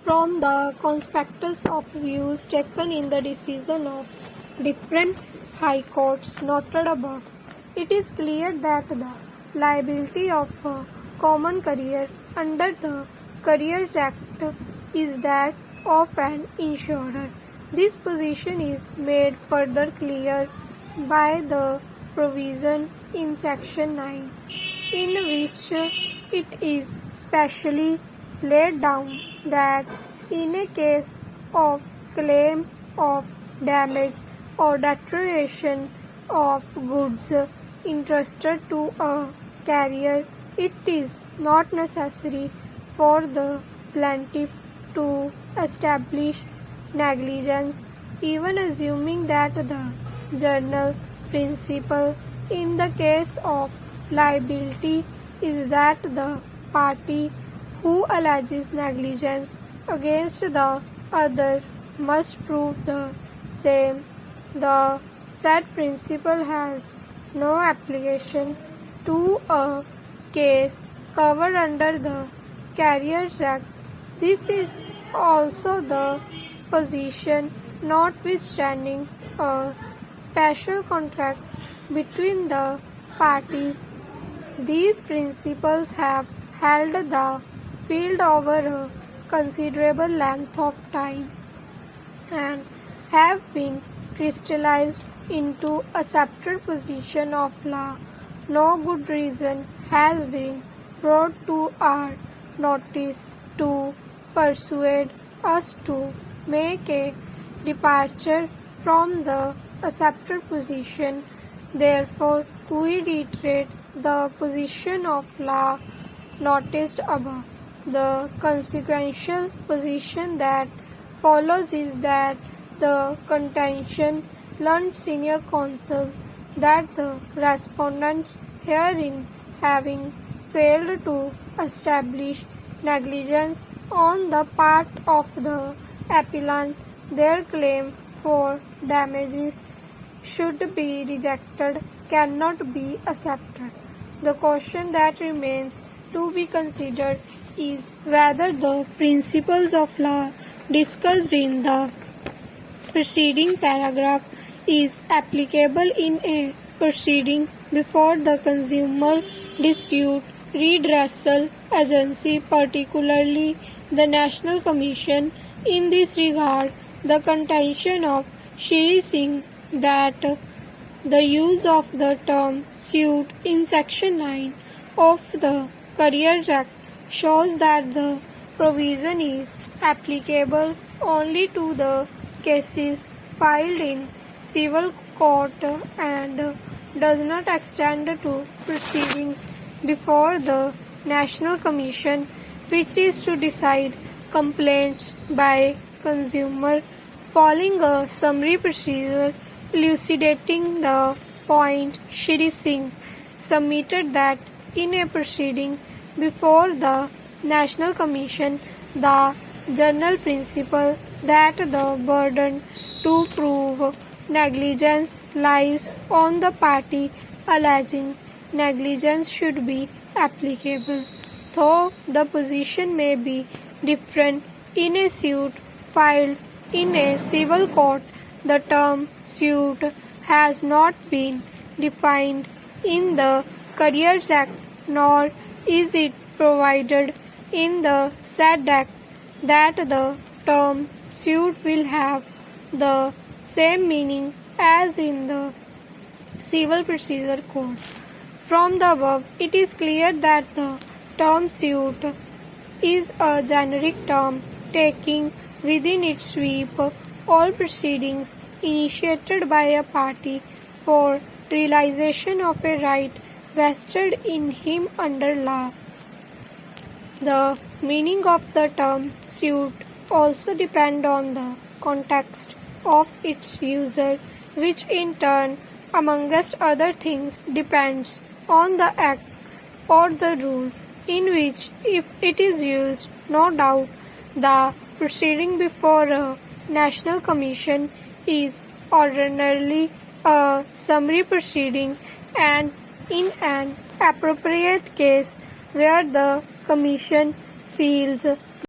from the conspectus of views taken in the decision of different high courts noted above, it is clear that the liability of a common carrier under the Carriers Act is that of an insurer. This position is made further clear by the provision in Section 9, in which it is specially laid down that in a case of claim of damage or deterioration of goods entrusted to a carrier, it is not necessary for the plaintiff to establish negligence, even assuming that the general principle in the case of liability is that the party who alleges negligence against the other must prove the same. The said principle has no application to a case covered under the Carriers Act. This is also the position notwithstanding a special contract between the parties. These principles have held the field over a considerable length of time and have been crystallized into a separate position of law. No good reason has been brought to our notice to persuade us to make a departure from the accepted position. Therefore, we reiterate the position of law noticed above. The consequential position that follows is that the contention learned senior counsel that the respondents herein having failed to establish negligence on the part of the appellant, their claim for damages should be rejected, cannot be accepted. The question that remains to be considered is whether the principles of law discussed in the preceding paragraph is applicable in a proceeding before the Consumer Dispute Redressal Agency, particularly the National Commission. In this regard, the contention of Shri Singh that the use of the term suit in Section 9 of the Carriers Act shows that the provision is applicable only to the cases filed in civil court and does not extend to proceedings before the National Commission, which is to decide complaints by consumer. Following a summary procedure elucidating the point, Shri Singh submitted that in a proceeding before the National Commission, the general principle that the burden to prove negligence lies on the party alleging negligence should be applicable. Though the position may be different in a suit filed in a civil court, the term suit has not been defined in the Carriers Act, nor is it provided in the said act that the term suit will have the same meaning as in the Civil Procedure Code. From the above, it is clear that the term suit is a generic term taking within its sweep all proceedings initiated by a party for realization of a right vested in him under law. The meaning of the term suit also depends on the context of its user, which in turn, amongst other things, depends on the act or the rule in which, if it is used. No doubt, the proceeding before a National Commission is ordinarily a summary proceeding, and in an appropriate case where the Commission feels